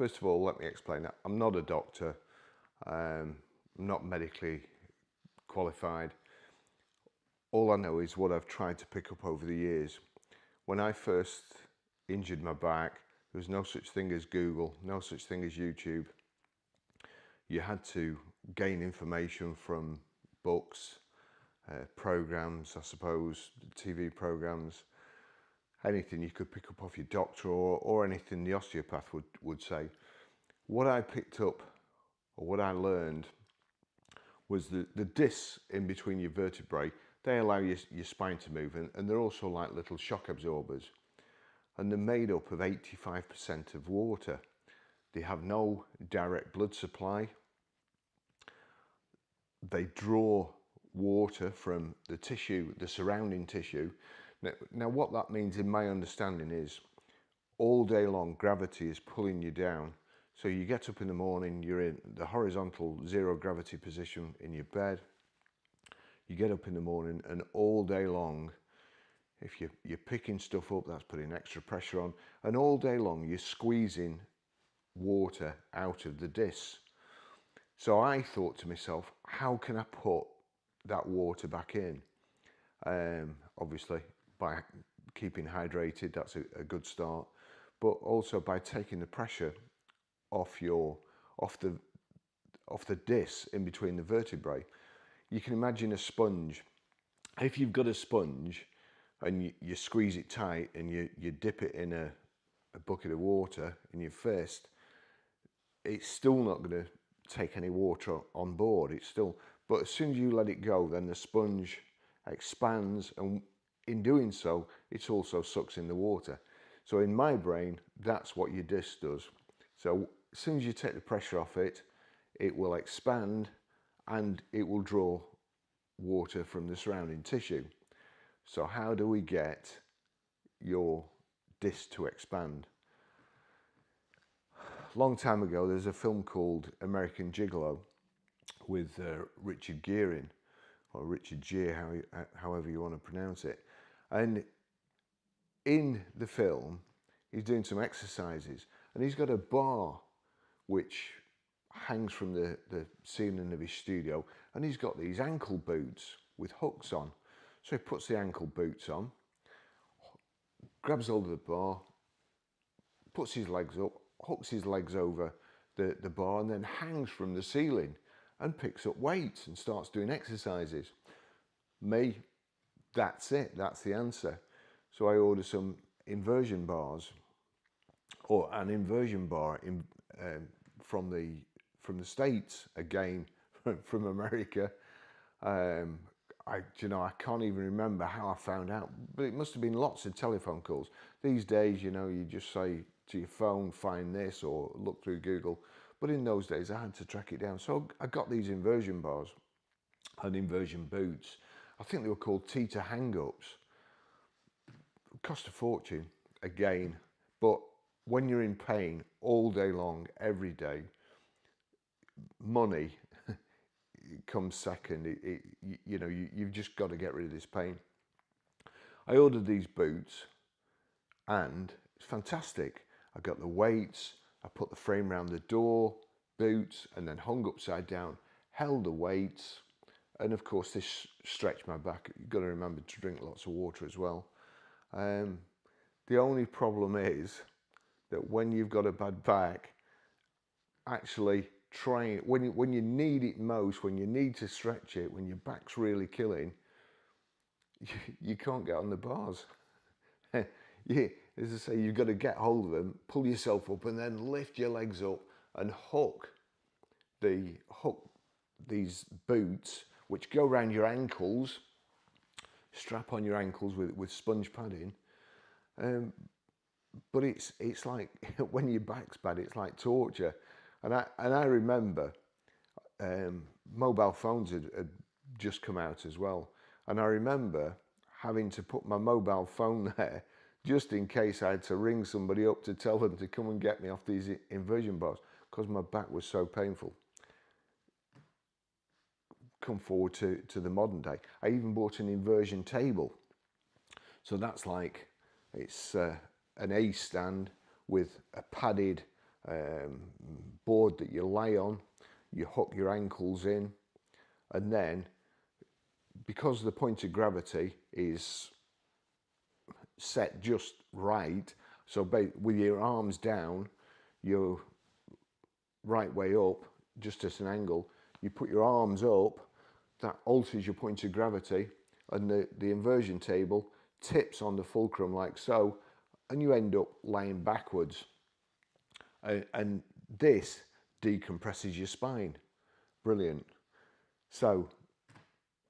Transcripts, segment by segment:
First of all, let me explain that I'm not a doctor. I'm not medically qualified. All I know is what I've tried to pick up over the years. When I first injured my back, there was no such thing as Google, no such thing as YouTube. You had to gain information from books, programs, I suppose, TV programs, anything you could pick up off your doctor or anything the osteopath would say. What I picked up, or what I learned, was the discs in between your vertebrae. They allow your spine to move, and they're also like little shock absorbers. And they're made up of 85% of water. They have no direct blood supply. They draw water from the tissue, the surrounding tissue. Now what that means in my understanding is all day long gravity is pulling you down. So you get up in the morning, you're in the horizontal zero gravity position in your bed. You get up in the morning and all day long, if you're picking stuff up, that's putting extra pressure on. And all day long, you're squeezing water out of the discs. So I thought to myself, how can I put that water back in? Obviously, by keeping hydrated, that's a good start. But also by taking the pressure off the discs in between the vertebrae. You can imagine a sponge. If you've got a sponge and you squeeze it tight and you dip it in a bucket of water in your fist, it's still not going to take any water on board. But as soon as you let it go, then the sponge expands, and in doing so, it also sucks in the water. So in my brain, that's what your disc does. So as soon as you take the pressure off it, it will expand and it will draw water from the surrounding tissue. So how do we get your disc to expand? Long time ago, there's a film called American Gigolo with Richard Gere, or Richard Gere, however you want to pronounce it. And in the film, he's doing some exercises, and he's got a bar which hangs from the ceiling of his studio, and he's got these ankle boots with hooks on. So he puts the ankle boots on, grabs hold of the bar, puts his legs up, hooks his legs over the bar, and then hangs from the ceiling and picks up weights and starts doing exercises. Me, that's it, that's the answer. So I ordered some inversion bars, or an inversion bar from the States, again from America. I can't even remember how I found out, but it must have been lots of telephone calls. These days, you just say to your phone, find this, or look through Google. But in those days, I had to track it down. So I got these inversion bars and inversion boots. I think they were called Teeter hang-ups. Cost a fortune, again. But when you're in pain all day long, every day, money comes second. You've just got to get rid of this pain. I ordered these boots and it's fantastic. I got the weights, I put the frame around the door, boots, and then hung upside down, held the weights, and of course this stretched my back. You've got to remember to drink lots of water as well. The only problem is that when you've got a bad back, actually trying, when you need it most, when you need to stretch it, when your back's really killing, you can't get on the bars. As I say, you've got to get hold of them, pull yourself up, and then lift your legs up and hook these boots, which go around your ankles, strap on your ankles with sponge padding. But it's like, when your back's bad, it's like torture. And I remember mobile phones had just come out as well. And I remember having to put my mobile phone there just in case I had to ring somebody up to tell them to come and get me off these inversion bars, because my back was so painful. Come forward to the modern day. I even bought an inversion table. So that's like, it's an A stand with a padded board that you lay on. You hook your ankles in, and then because the point of gravity is set just right, so with your arms down, you're right way up, just at an angle, you put your arms up, that alters your point of gravity, and the inversion table tips on the fulcrum like so, and you end up lying backwards. And this decompresses your spine. Brilliant. So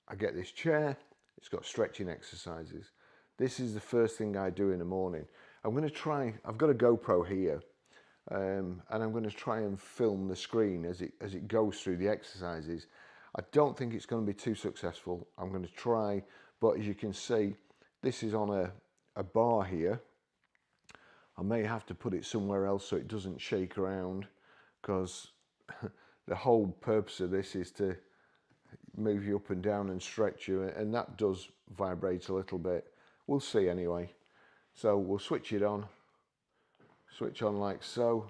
I get this chair, it's got stretching exercises. This is the first thing I do in the morning. I'm going to try, I've got a GoPro here, and I'm going to try and film the screen as it goes through the exercises. I don't think it's going to be too successful. I'm going to try, but as you can see, this is on a bar here. I may have to put it somewhere else so it doesn't shake around, because the whole purpose of this is to move you up and down and stretch you, and that does vibrate a little bit. We'll see anyway. So we'll switch it on. Switch on like so.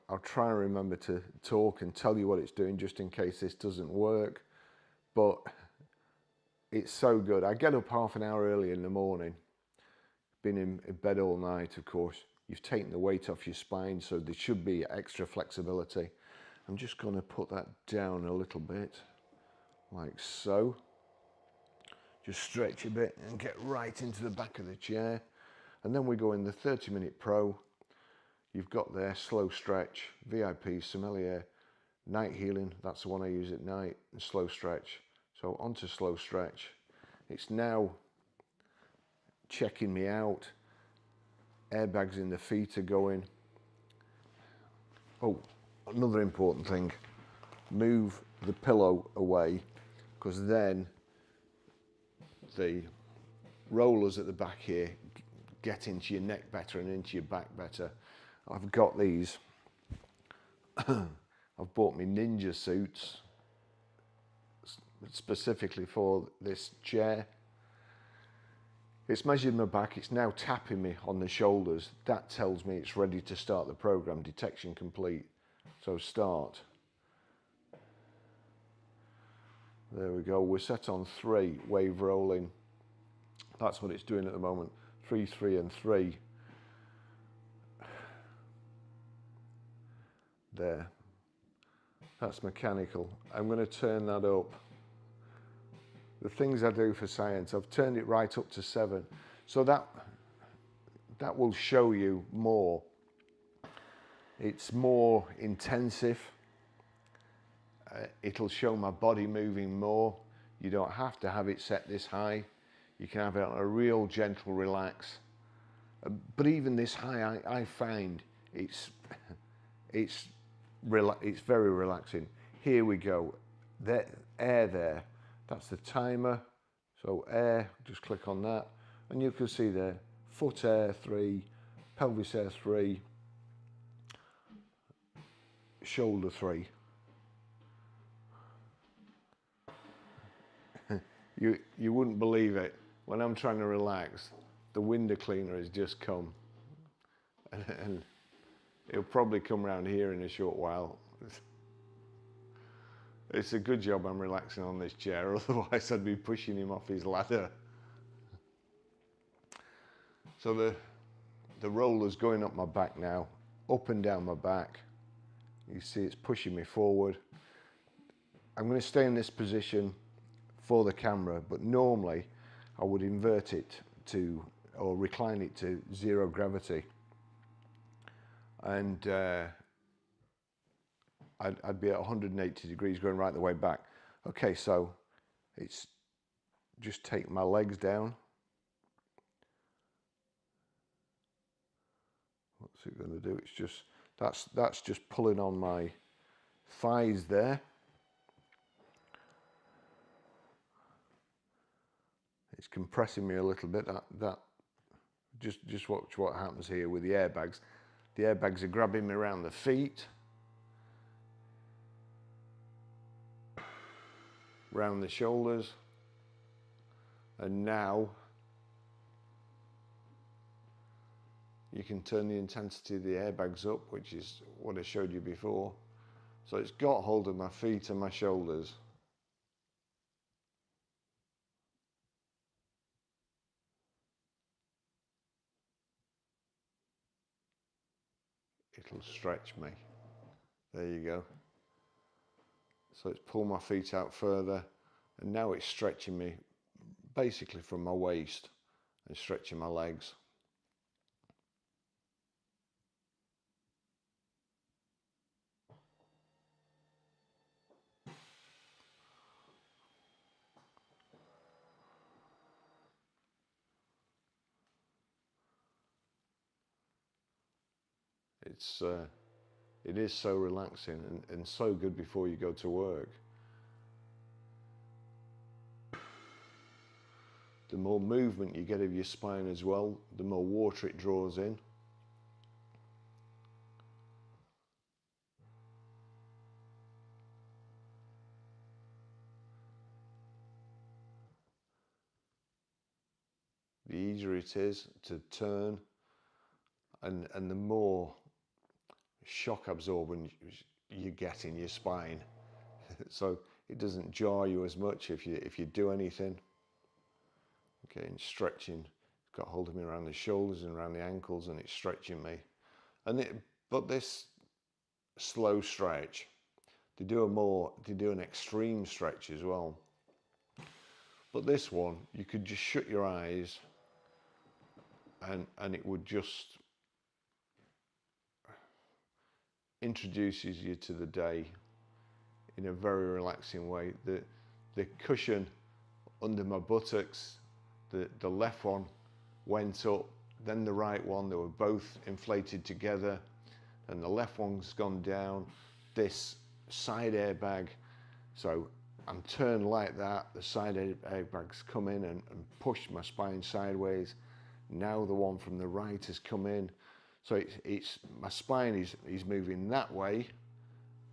I'll try and remember to talk and tell you what it's doing just in case this doesn't work, but it's so good. I get up half an hour early in the morning, been in bed all night, of course. You've taken the weight off your spine, so there should be extra flexibility. I'm just going to put that down a little bit, like so. Just stretch a bit and get right into the back of the chair. And then we go in the 30-minute pro. You've got there slow stretch, VIP, sommelier, night healing. That's the one I use at night, and slow stretch. So onto slow stretch. It's now checking me out. Airbags in the feet are going. Oh, another important thing. Move the pillow away, because then the rollers at the back here get into your neck better and into your back better. I've got these. I've bought me ninja suits specifically for this chair. It's measured my back, it's now tapping me on the shoulders. That tells me it's ready to start the program. Detection complete. So start. There we go. We're set on 3, wave rolling. That's what it's doing at the moment. 3, 3, and 3. There. That's mechanical. I'm going to turn that up. The things I do for science, I've turned it right up to 7. So that will show you more. It's more intensive. It'll show my body moving more. You don't have to have it set this high. You can have it on a real gentle relax. But even this high, I find it's very relaxing. Here we go. There, air there. That's the timer. So air, just click on that. And you can see there, foot air 3, pelvis air 3, shoulder 3. You wouldn't believe it. When I'm trying to relax, the window cleaner has just come. And he'll probably come around here in a short while. It's a good job I'm relaxing on this chair, otherwise I'd be pushing him off his ladder. So the roller's going up my back now, up and down my back. You see it's pushing me forward. I'm going to stay in this position for the camera, but normally I would invert it to, or recline it to 0 gravity. And I'd be at 180 degrees going right the way back. Okay, so it's just take my legs down. What's it going to do? It's just, that's just pulling on my thighs there. It's compressing me a little bit. Just watch what happens here with the airbags. The airbags are grabbing me around the feet, around the shoulders, and now you can turn the intensity of the airbags up, which is what I showed you before. So it's got hold of my feet and my shoulders. It'll stretch me. There you go. So it's pulled my feet out further, and now it's stretching me basically from my waist and stretching my legs. It is so relaxing and so good before you go to work. The more movement you get of your spine as well, the more water it draws in. The easier it is to turn, and the more shock absorbing you get in your spine. So it doesn't jar you as much if you do anything. Okay, and stretching, it's got hold of me around the shoulders and around the ankles, and it's stretching me. But this slow stretch, they do an extreme stretch as well. But this one, you could just shut your eyes and it would just introduces you to the day in a very relaxing way. The cushion under my buttocks, the left one went up, then the right one, they were both inflated together, and the left one's gone down. This side airbag, so I'm turned like that, the side airbags come in and push my spine sideways. Now the one from the right has come in. So it's my spine is moving that way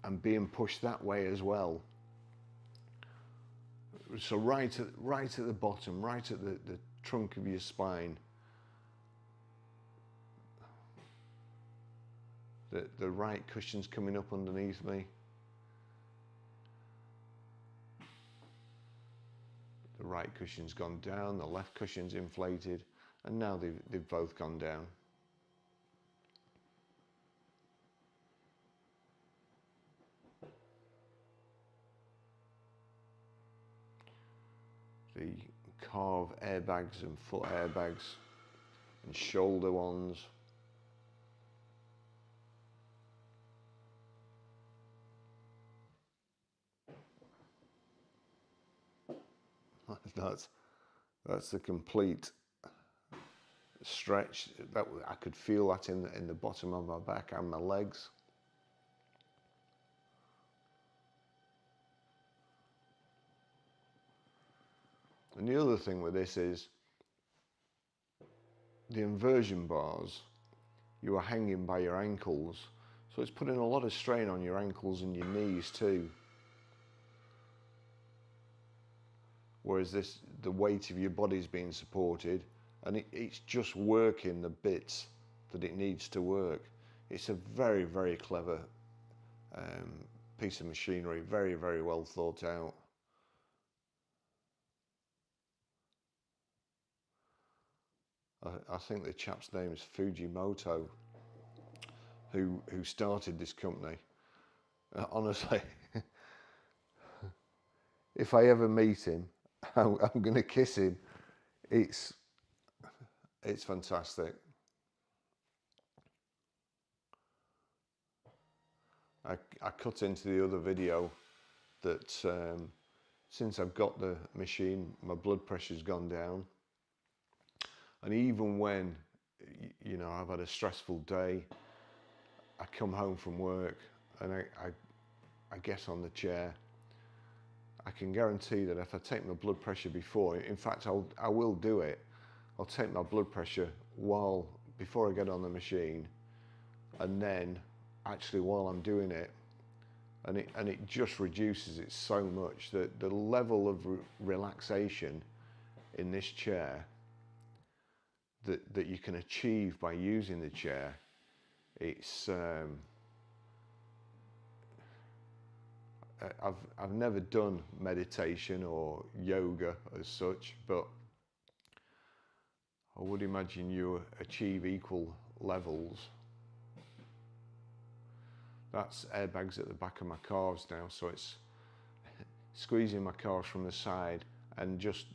and being pushed that way as well. So right at the bottom, right at the trunk of your spine, the right cushion's coming up underneath me. The right cushion's gone down, the left cushion's inflated, and now they've both gone down. The calf airbags and foot airbags and shoulder ones. That's the complete stretch. That I could feel that in the bottom of my back and my legs. And the other thing with this is the inversion bars, you are hanging by your ankles, so it's putting a lot of strain on your ankles and your knees too. Whereas the weight of your body is being supported, and it's just working the bits that it needs to work. It's a very, very clever piece of machinery, very, very well thought out. I think the chap's name is Fujiiryoki, who started this company. Honestly, if I ever meet him, I'm going to kiss him. It's fantastic. I cut into the other video that since I've got the machine, my blood pressure's gone down. And even when, you know, I've had a stressful day, I come home from work and I get on the chair, I can guarantee that if I take my blood pressure before, in fact, I will do it. I'll take my blood pressure before I get on the machine, and then actually while I'm doing it, and it just reduces it so much that the level of relaxation in this chair, that you can achieve by using the chair. It's I've never done meditation or yoga as such, but I would imagine you achieve equal levels. That's airbags at the back of my calves now, so it's squeezing my calves from the side and just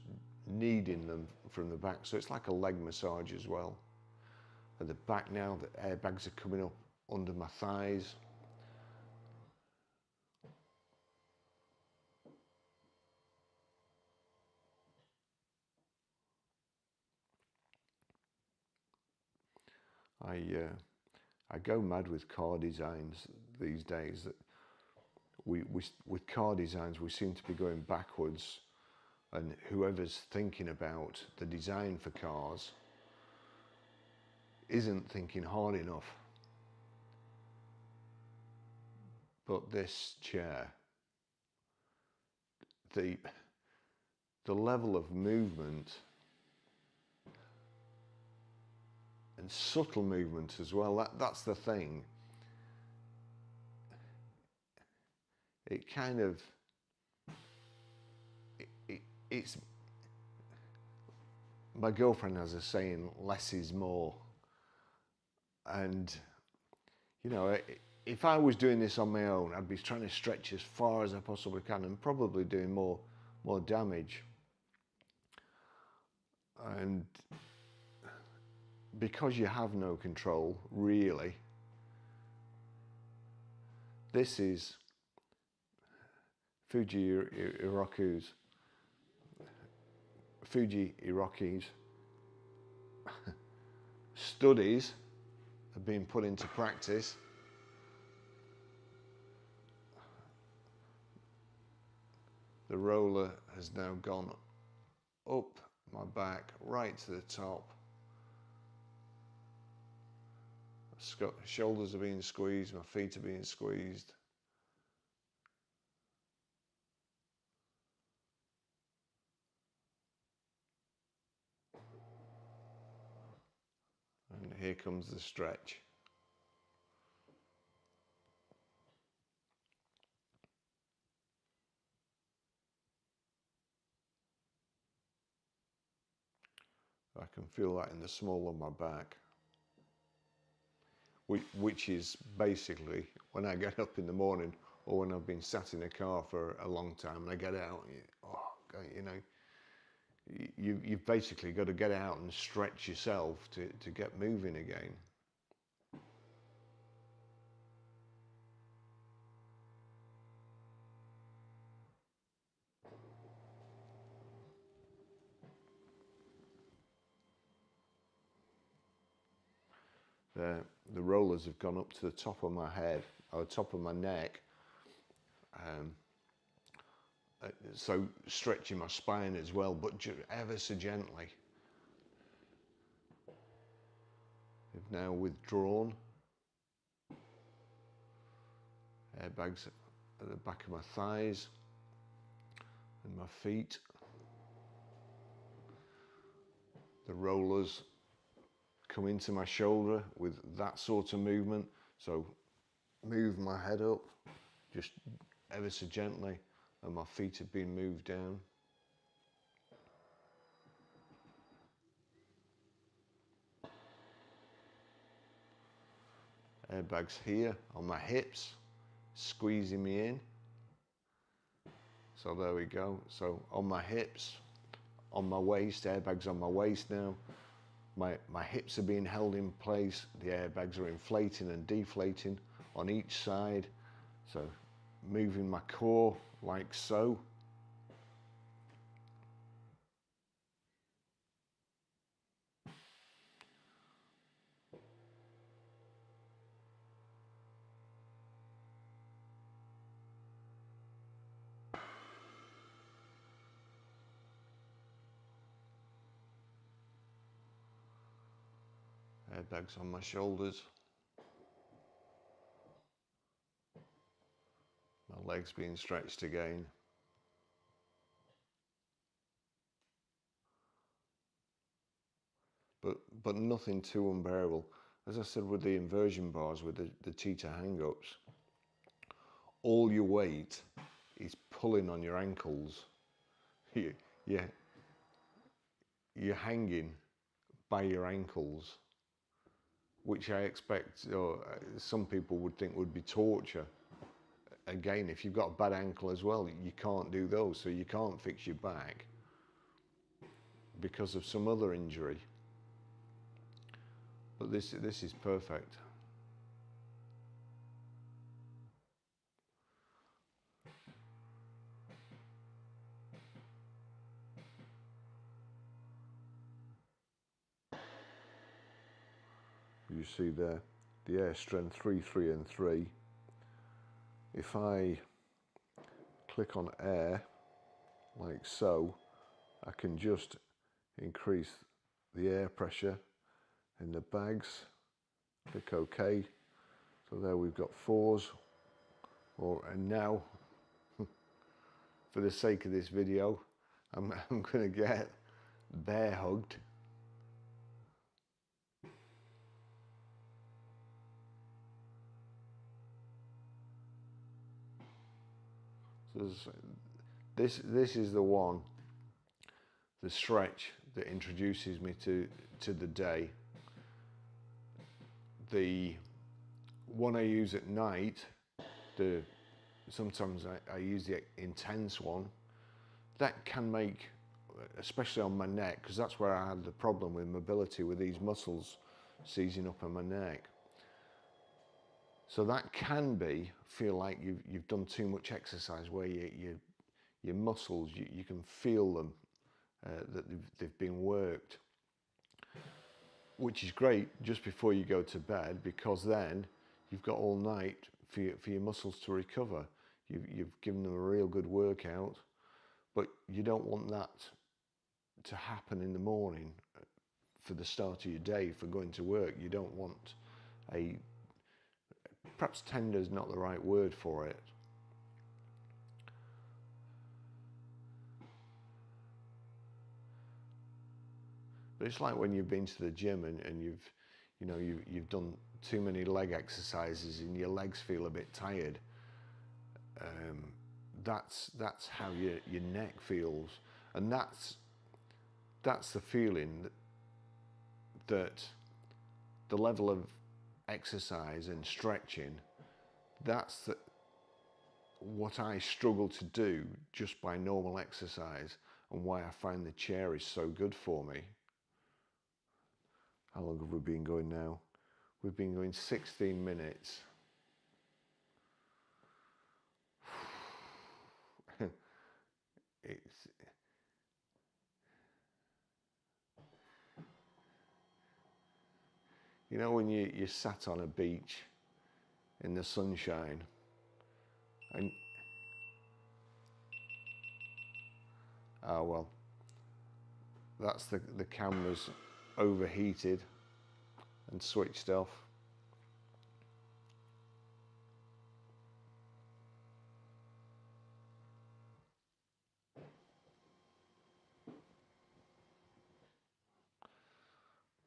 kneading them from the back, so it's like a leg massage as well. At the back now, the airbags are coming up under my thighs. I go mad with car designs these days. That with car designs, we seem to be going backwards, and whoever's thinking about the design for cars isn't thinking hard enough. But this chair, the level of movement and subtle movement as well, that's the thing. It kind of, it's, my girlfriend has a saying, less is more. And, you know, if I was doing this on my own, I'd be trying to stretch as far as I possibly can and probably doing more damage. And because you have no control, really, this is Fujiiryoki's studies have been put into practice. The roller has now gone up my back right to the top. Shoulders are being squeezed, my feet are being squeezed. And here comes the stretch. I can feel that in the small of my back, which is basically when I get up in the morning or when I've been sat in a car for a long time and I get out, you know, you've basically got to get out and stretch yourself to get moving again. The rollers have gone up to the top of my head, or top of my neck, so stretching my spine as well, but ever so gently. They've now withdrawn. Airbags at the back of my thighs and my feet. The rollers come into my shoulder with that sort of movement, so move my head up just ever so gently, and my feet have been moved down. Airbags here on my hips, squeezing me in. So there we go. So on my hips, on my waist, airbags on my waist now. My hips are being held in place. The airbags are inflating and deflating on each side. So moving my core like so. Airbags on my shoulders. My legs being stretched again. but nothing too unbearable. As I said with the inversion bars, with the teeter hang-ups, all your weight is pulling on your ankles. You're hanging by your ankles, which I expect, or some people would think would be torture. Again, if you've got a bad ankle as well, you can't do those, so you can't fix your back because of some other injury. But this is perfect. You see there, the air strength 3, 3 and 3. If I click on air, like so, I can just increase the air pressure in the bags. Click OK. So there we've got 4s. And now, for the sake of this video, I'm going to get bear hugged. So this is the one, the stretch that introduces me to the day. The one I use at night, sometimes I use the intense one. That can make, especially on my neck, because that's where I had the problem with mobility, with these muscles seizing up on my neck. So that can feel like you've done too much exercise, where your muscles, you can feel them, that they've been worked, which is great just before you go to bed, because then you've got all night for your muscles to recover. You've given them a real good workout, but you don't want that to happen in the morning for the start of your day, for going to work. You don't want perhaps tender is not the right word for it. But it's like when you've been to the gym and you've done too many leg exercises and your legs feel a bit tired. That's how your neck feels, and that's the feeling that the level of exercise and stretching, that's what I struggle to do just by normal exercise, and why I find the chair is so good for me. How long have we been going now? We've been going 16 minutes. You know, when you sat on a beach in the sunshine, and well, that's the camera's overheated and switched off.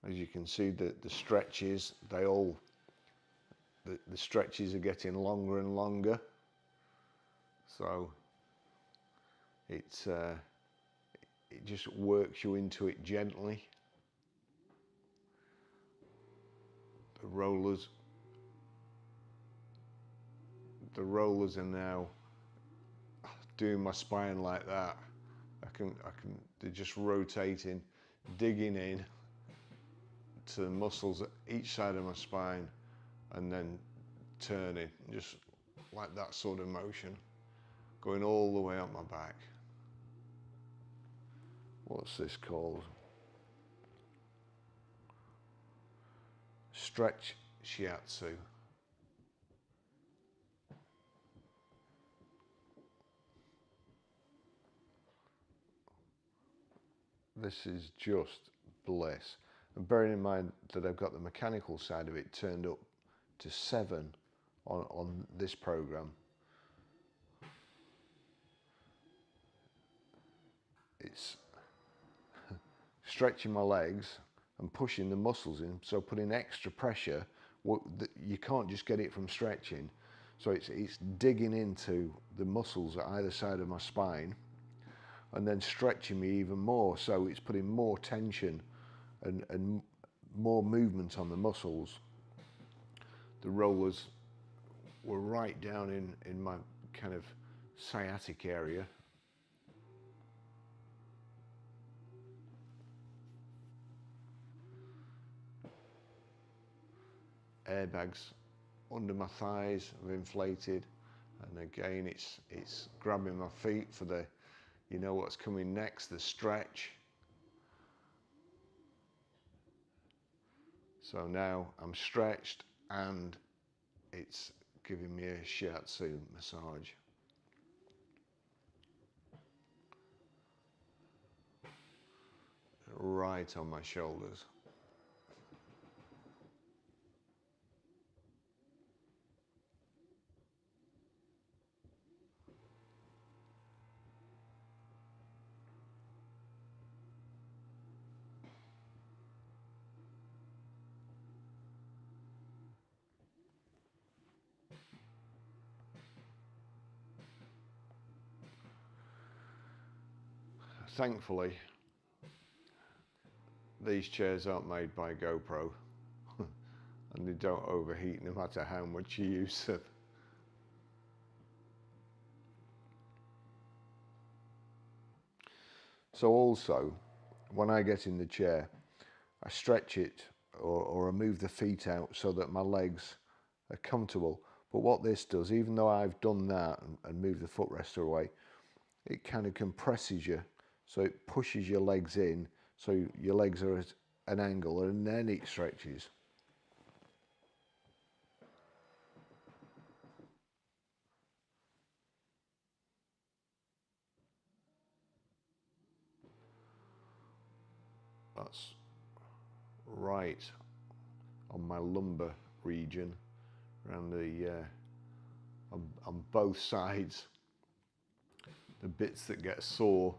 As you can see, the stretches, the stretches are getting longer and longer. So it just works you into it gently. The rollers are now doing my spine like that. They're just rotating, digging in to the muscles at each side of my spine, and then turning, just like that sort of motion, going all the way up my back. What's this called? Stretch shiatsu. This is just bliss. And bearing in mind that I've got the mechanical side of it turned up to 7 on this program, it's stretching my legs and pushing the muscles in, so putting extra pressure. You can't just get it from stretching, so it's digging into the muscles at either side of my spine and then stretching me even more, so it's putting more tension and more movement on the muscles. The rollers were right down in my kind of sciatic area. Airbags under my thighs have inflated, and again it's grabbing my feet for the, you know what's coming next, the stretch. So now I'm stretched and it's giving me a shiatsu massage. Right on my shoulders. Thankfully, these chairs aren't made by GoPro and they don't overheat no matter how much you use them. So also, when I get in the chair, I stretch it or I move the feet out so that my legs are comfortable. But what this does, even though I've done that and moved the footrest away, it kind of compresses you, so it pushes your legs in, so your legs are at an angle, and then it stretches. That's right on my lumbar region, around the on both sides, the bits that get sore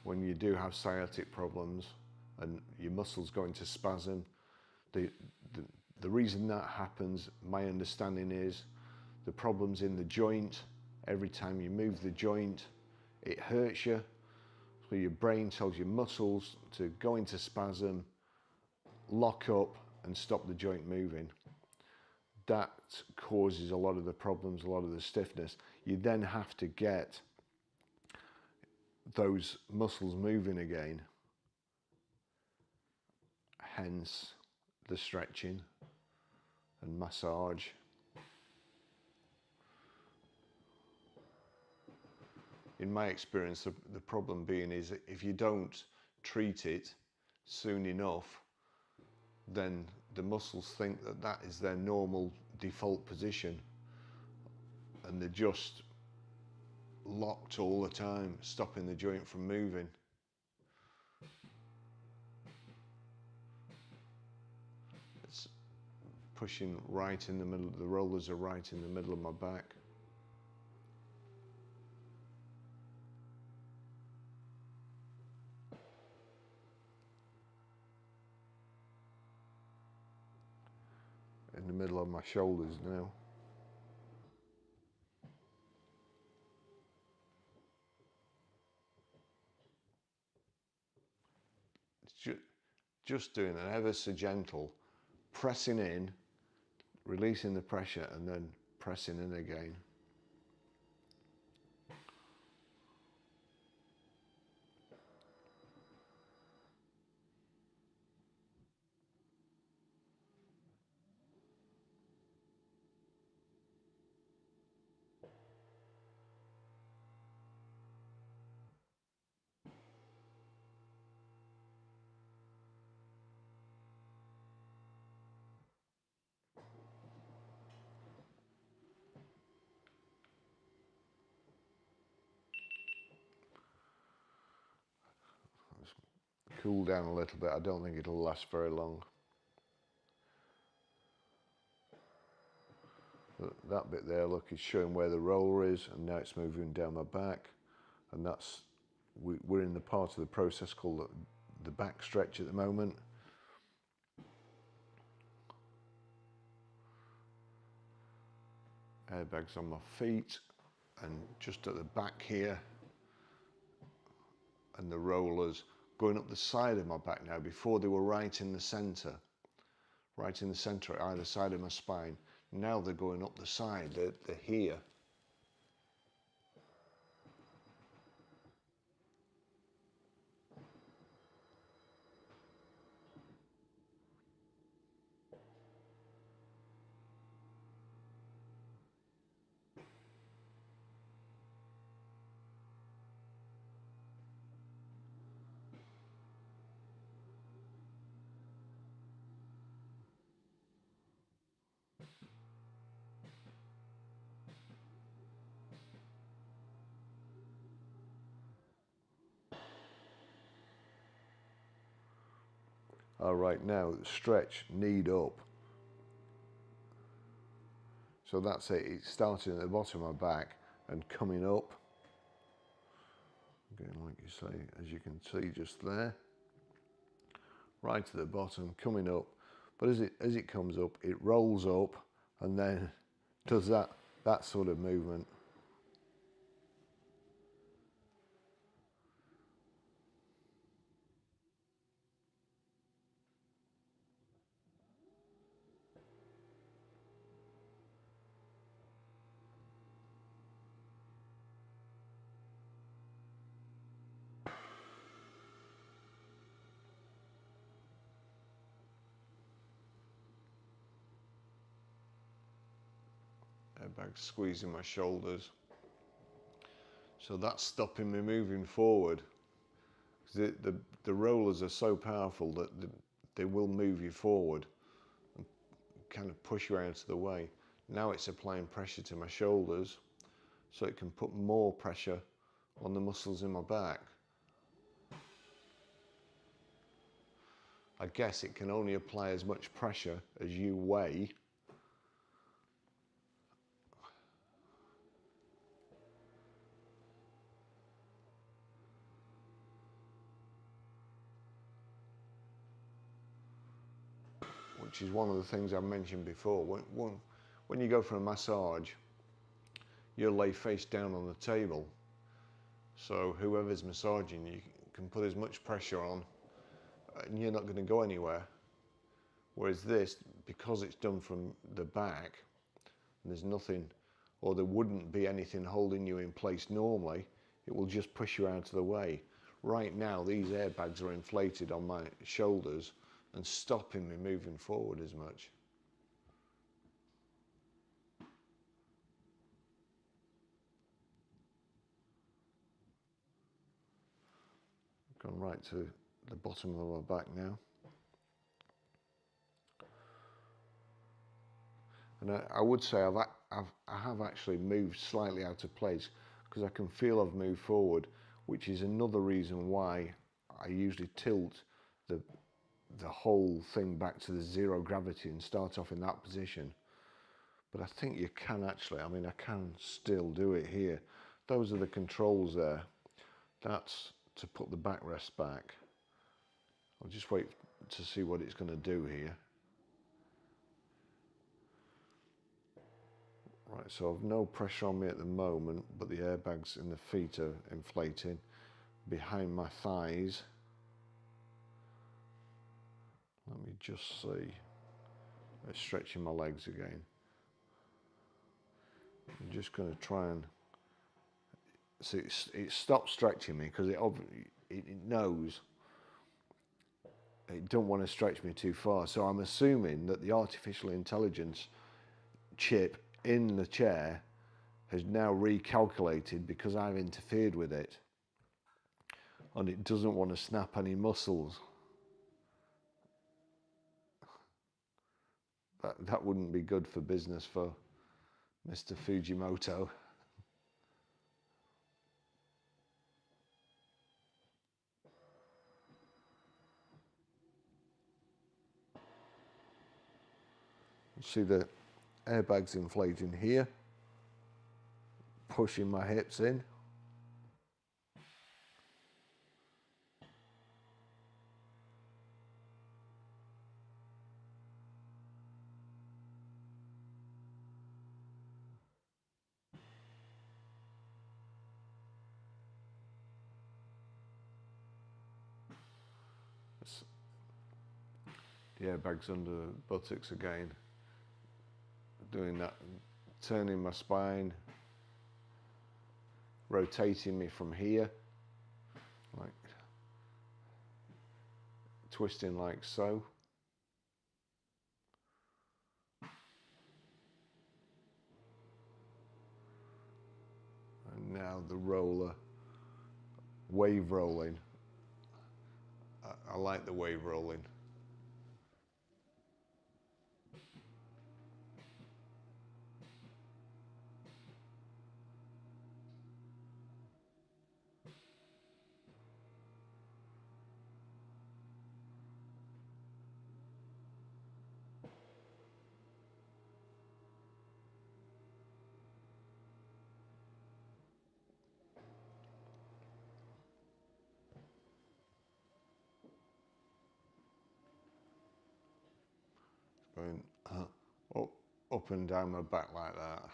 when you do have sciatic problems and your muscles go into spasm. The reason that happens, my understanding is, the problem's in the joint. Every time you move the joint, it hurts you. So your brain tells your muscles to go into spasm, lock up and stop the joint moving. That causes a lot of the problems, a lot of the stiffness. You then have to get those muscles moving again, hence the stretching and massage. In my experience, the problem being is that if you don't treat it soon enough, then the muscles think that that is their normal default position and they're just locked all the time, stopping the joint from moving. It's pushing right in the middle, the rollers are right in the middle of my back. In the middle of my shoulders now. It's just doing an ever so gentle pressing in, releasing the pressure and then pressing in again. Cool down a little bit. I don't think it'll last very long. That bit there, look, is showing where the roller is, and now it's moving down my back, and that's, we're in the part of the process called the back stretch at the moment. airbags on my feet and just at the back here, and the rollers going up the side of my back now. Before they were right in the center at either side of my spine. Now they're going up the side, they're here. All right, now stretch, kneed up. So that's it, it's starting at the bottom of my back and coming up. Again, like you say, as you can see just there. Right to the bottom, coming up. But as it comes up, it rolls up and then does that sort of movement. Airbag squeezing my shoulders. So that's stopping me moving forward. The rollers are so powerful that they will move you forward and kind of push you out of the way. Now it's applying pressure to my shoulders so it can put more pressure on the muscles in my back. I guess it can only apply as much pressure as you weigh. Which is one of the things I mentioned before. When you go for a massage, you'll lay face down on the table. So whoever's massaging you can put as much pressure on and you're not going to go anywhere. Whereas this, because it's done from the back, and there's nothing, or there wouldn't be anything holding you in place normally, it will just push you out of the way. Right now, these airbags are inflated on my shoulders and stopping me moving forward as much. Gone right to the bottom of my back now. And I would say I have actually moved slightly out of place because I can feel I've moved forward, which is another reason why I usually tilt the whole thing back to the zero gravity and start off in that position. But I think you can actually, I mean, I can still do it here. Those are the controls there. That's to put the backrest back. I'll just wait to see what it's going to do here. Right, so I've no pressure on me at the moment, but the airbags in the feet are inflating behind my thighs. Let me just see. I'm stretching my legs again. I'm just going to try and see. It stopped stretching me because it knows it don't want to stretch me too far. So I'm assuming that the artificial intelligence chip in the chair has now recalculated because I've interfered with it, and it doesn't want to snap any muscles. That wouldn't be good for business for Mr. Fujimoto. See the airbags inflating here, pushing my hips in. the airbags under the buttocks again. Doing that, turning my spine, rotating me from here, like twisting like so. And now the roller, wave rolling. I like the wave rolling. Going up and down my back like that.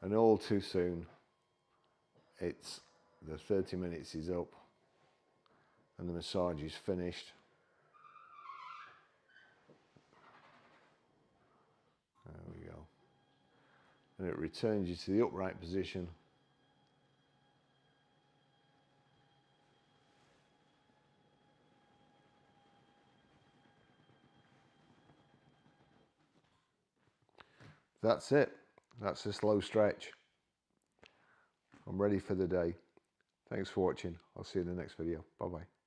And all too soon, it's the 30 minutes is up and the massage is finished. There we go. And it returns you to the upright position. That's it. That's a slow stretch. I'm ready for the day. Thanks for watching. I'll see you in the next video. Bye bye.